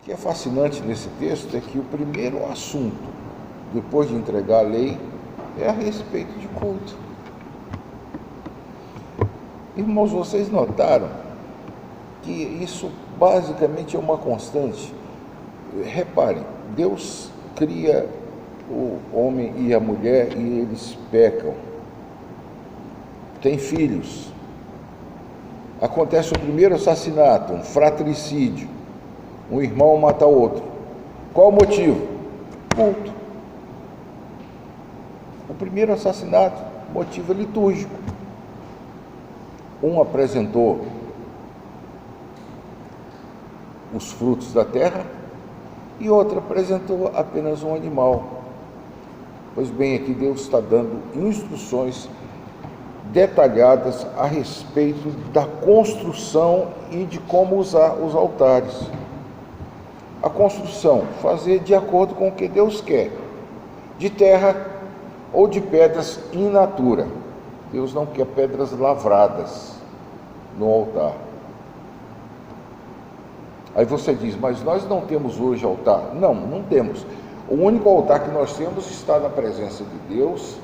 O que é fascinante nesse texto é que o primeiro assunto, depois de entregar a lei, é a respeito de culto. Irmãos, vocês notaram que isso basicamente é uma constante? Reparem, Deus cria o homem e a mulher e eles pecam, têm filhos. Acontece o primeiro assassinato, um fratricídio, um irmão mata outro. Qual o motivo? Culto. O primeiro assassinato, motivo litúrgico. Um apresentou os frutos da terra e outro apresentou apenas um animal. Pois bem, aqui Deus está dando instruções detalhadas a respeito da construção e de como usar os altares. A construção, fazer de acordo com o que Deus quer, de terra ou de pedras in natura. Deus não quer pedras lavradas no altar. Aí você diz, mas nós não temos hoje altar. Não, não temos. O único altar que nós temos está na presença de Deus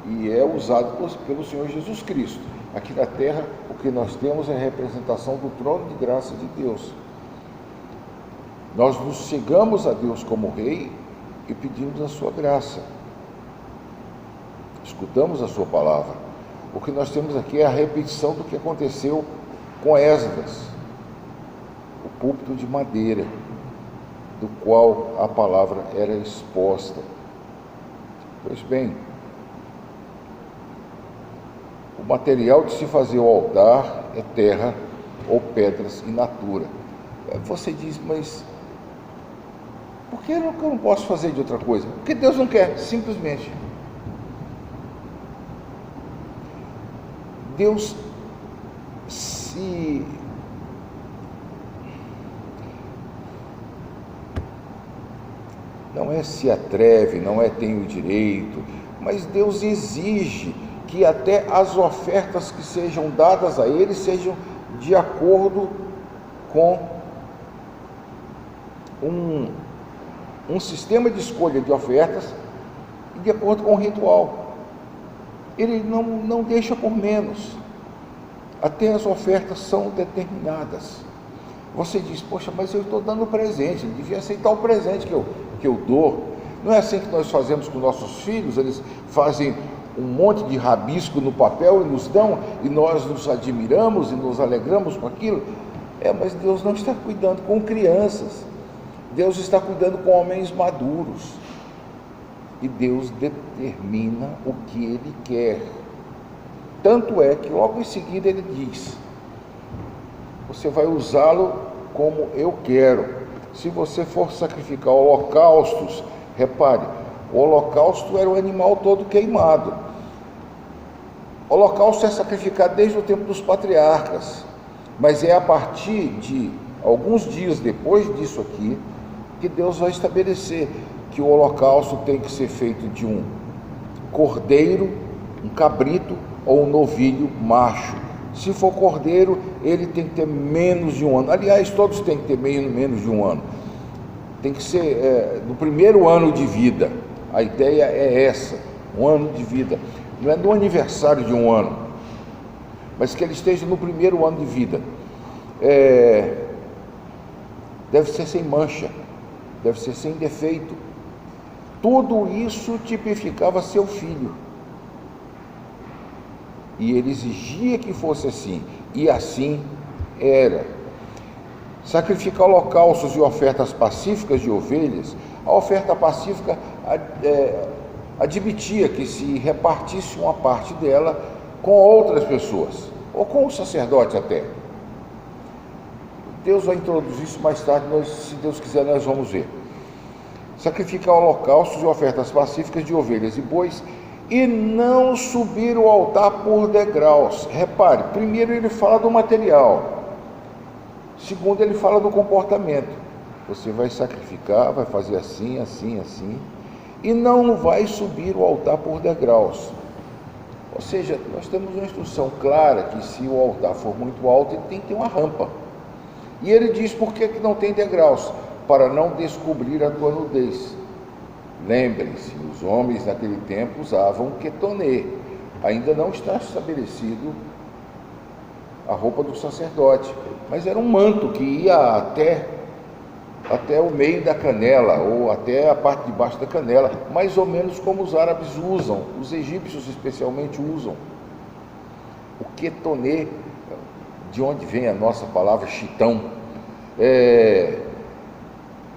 e é usado pelo Senhor Jesus Cristo. Aqui na terra, o que nós temos é a representação do trono de graça de Deus. Nós nos chegamos a Deus como Rei e pedimos a sua graça. Escutamos a sua palavra. O que nós temos aqui é a repetição do que aconteceu com Esdras, o púlpito de madeira, do qual a palavra era exposta. Pois bem, o material de se fazer o altar é terra ou pedras in natura. Você diz, mas por que eu não posso fazer de outra coisa? Porque Deus não quer, simplesmente. Deus não é se atreve, não é tem o direito, mas Deus exige que até as ofertas que sejam dadas a Ele sejam de acordo com um sistema de escolha de ofertas e de acordo com o ritual. Ele não deixa por menos. Até as ofertas são determinadas. Você diz, poxa, mas eu estou dando presente, ele devia aceitar o presente que eu dou. Não é assim que nós fazemos com nossos filhos? Eles fazem um monte de rabisco no papel e nos dão, e nós nos admiramos e nos alegramos com aquilo. Mas Deus não está cuidando com crianças. Deus está cuidando com homens maduros. E Deus determina o que Ele quer. Tanto é que logo em seguida Ele diz, você vai usá-lo como eu quero. Se você for sacrificar holocaustos, repare, o holocausto era o animal todo queimado. O holocausto é sacrificado desde o tempo dos patriarcas, mas é a partir de alguns dias depois disso aqui, que Deus vai estabelecer que o holocausto tem que ser feito de um cordeiro, um cabrito ou um novilho macho. Se for cordeiro, ele tem que ter menos de um ano. Aliás, todos têm que ter menos de um ano. Tem que ser no primeiro ano de vida. A ideia é essa, um ano de vida. Não é no aniversário de um ano, mas que ele esteja no primeiro ano de vida. Deve ser sem mancha, deve ser sem defeito. Tudo isso tipificava seu filho. E ele exigia que fosse assim, e assim era. Sacrificar holocaustos e ofertas pacíficas de ovelhas, a oferta pacífica admitia que se repartisse uma parte dela com outras pessoas, ou com o sacerdote até. Deus vai introduzir isso mais tarde, se Deus quiser nós vamos ver. Sacrificar holocaustos e ofertas pacíficas de ovelhas e bois, e não subir o altar por degraus. Repare, primeiro ele fala do material, segundo ele fala do comportamento. Você vai sacrificar, vai fazer assim, assim, assim, e não vai subir o altar por degraus. Ou seja, nós temos uma instrução clara que se o altar for muito alto, ele tem que ter uma rampa. E ele diz por que não tem degraus? para não descobrir a tua nudez. Lembrem-se, os homens naquele tempo usavam quetonê. Ainda não está estabelecido a roupa do sacerdote, mas era um manto que ia até o meio da canela, ou até a parte de baixo da canela, mais ou menos como os árabes usam, os egípcios especialmente usam. O quetonê, de onde vem a nossa palavra chitão,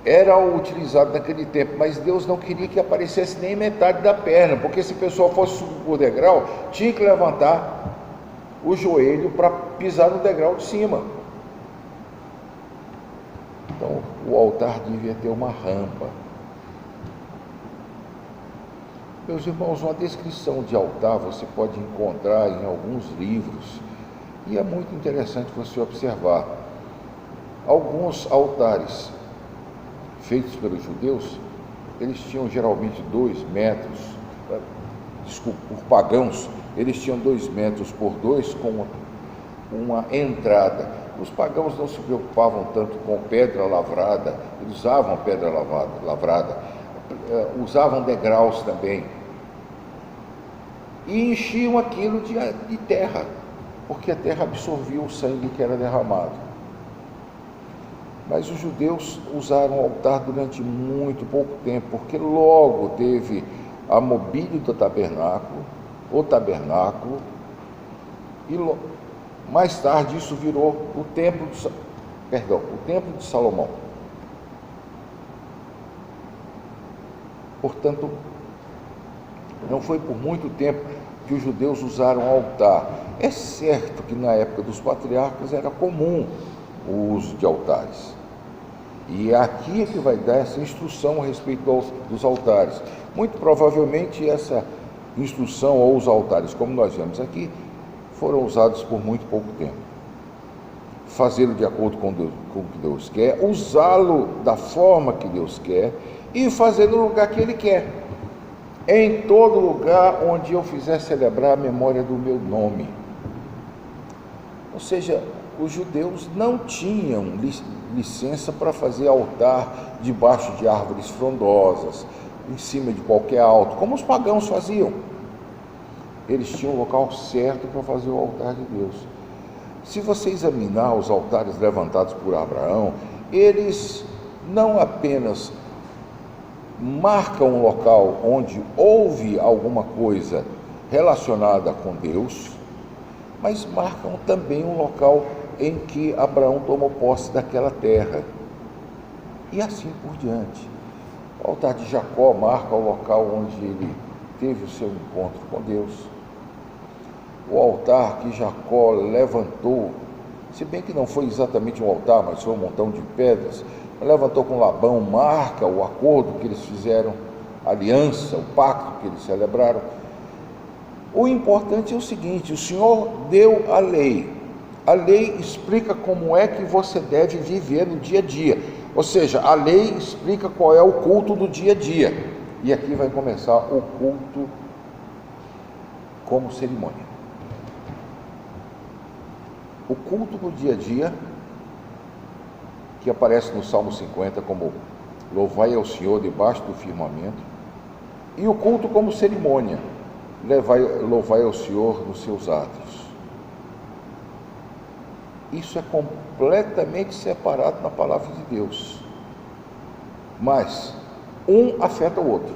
era utilizado naquele tempo, mas Deus não queria que aparecesse nem metade da perna, porque se o pessoal fosse subir por degrau, tinha que levantar o joelho para pisar no degrau de cima. Então, o altar devia ter uma rampa. Meus irmãos, uma descrição de altar você pode encontrar em alguns livros, e é muito interessante você observar. Alguns altares feitos pelos judeus, eles tinham geralmente 2 metros, por pagãos, eles tinham 2 metros por 2 com uma entrada. Os pagãos não se preocupavam tanto com pedra lavrada, eles usavam pedra lavrada, usavam degraus também, e enchiam aquilo de terra, porque a terra absorvia o sangue que era derramado. Mas os judeus usaram o altar durante muito pouco tempo, porque logo teve a mobília do tabernáculo, o tabernáculo, e mais tarde isso virou o templo de Salomão. Portanto, não foi por muito tempo que os judeus usaram altar. É certo que na época dos patriarcas era comum o uso de altares. E é aqui que vai dar essa instrução a respeito dos altares. Muito provavelmente essa instrução ou os altares, como nós vemos aqui, foram usados por muito pouco tempo. Fazê-lo de acordo com o que Deus quer, usá-lo da forma que Deus quer e fazer no lugar que Ele quer. Em todo lugar onde eu fizer celebrar a memória do meu nome. Ou seja, os judeus não tinham licença para fazer altar debaixo de árvores frondosas, em cima de qualquer alto, como os pagãos faziam. Eles tinham o local certo para fazer o altar de Deus. Se você examinar os altares levantados por Abraão, eles não apenas marcam um local onde houve alguma coisa relacionada com Deus, mas marcam também um local em que Abraão tomou posse daquela terra, e assim por diante. O altar de Jacó marca o local onde ele teve o seu encontro com Deus. O altar que Jacó levantou, se bem que não foi exatamente um altar, mas foi um montão de pedras, levantou com Labão, marca o acordo que eles fizeram, a aliança, o pacto que eles celebraram. O importante é o seguinte: o Senhor deu a lei. A lei explica como é que você deve viver no dia a dia. Ou seja, a lei explica qual é o culto do dia a dia. E aqui vai começar o culto como cerimônia. O culto do dia a dia, que aparece no Salmo 50 como louvai ao Senhor debaixo do firmamento, e o culto como cerimônia, louvai ao Senhor nos seus atos. Isso é completamente separado na palavra de Deus, mas um afeta o outro.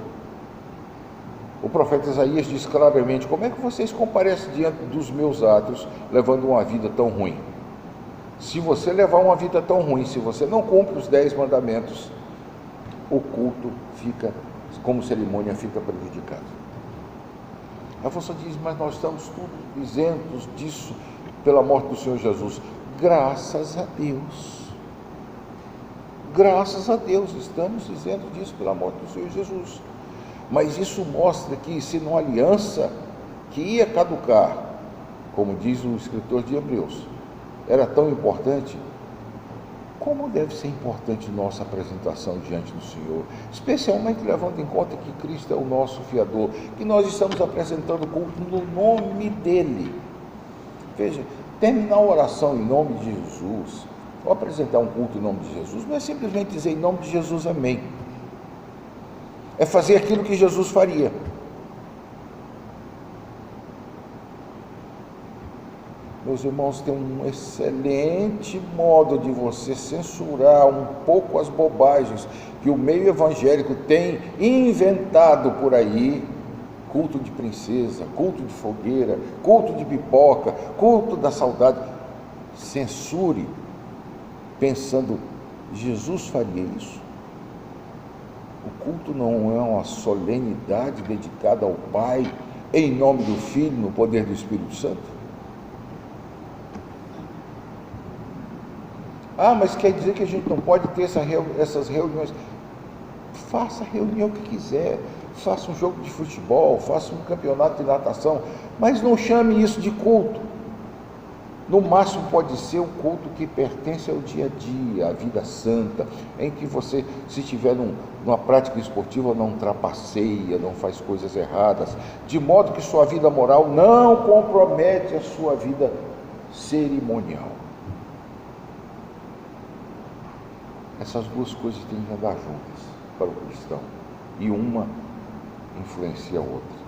O profeta Isaías diz claramente: como é que vocês comparecem diante dos meus atos levando uma vida tão ruim? Se você levar uma vida tão ruim, se você não cumpre os 10 mandamentos, o culto fica, como cerimônia, fica prejudicado. A você diz: mas nós estamos todos isentos disso pela morte do Senhor Jesus. Graças a Deus. Graças a Deus, estamos isentos disso pela morte do Senhor Jesus. Mas isso mostra que, se numa aliança que ia caducar, como diz o escritor de Hebreus, era tão importante, como deve ser importante nossa apresentação diante do Senhor, especialmente levando em conta que Cristo é o nosso fiador, que nós estamos apresentando o culto no nome dele. Veja, terminar a oração em nome de Jesus Ou apresentar um culto em nome de Jesus não é simplesmente dizer em nome de Jesus, amém. É fazer aquilo que Jesus faria. Meus irmãos, tem um excelente modo de você censurar um pouco as bobagens que o meio evangélico tem inventado por aí. Culto de princesa, culto de fogueira, culto de pipoca, culto da saudade. Censure, pensando, Jesus faria isso? O culto não é uma solenidade dedicada ao Pai, em nome do Filho, no poder do Espírito Santo? Ah, mas quer dizer que a gente não pode ter essas reuniões? Faça a reunião que quiser, faça um jogo de futebol, faça um campeonato de natação, mas não chame isso de culto. No máximo pode ser o culto que pertence ao dia a dia, à vida santa, em que você, se estiver numa prática esportiva, não trapaceia, não faz coisas erradas, de modo que sua vida moral não compromete a sua vida cerimonial. Essas duas coisas têm que andar juntas para o cristão, e uma influencia a outra.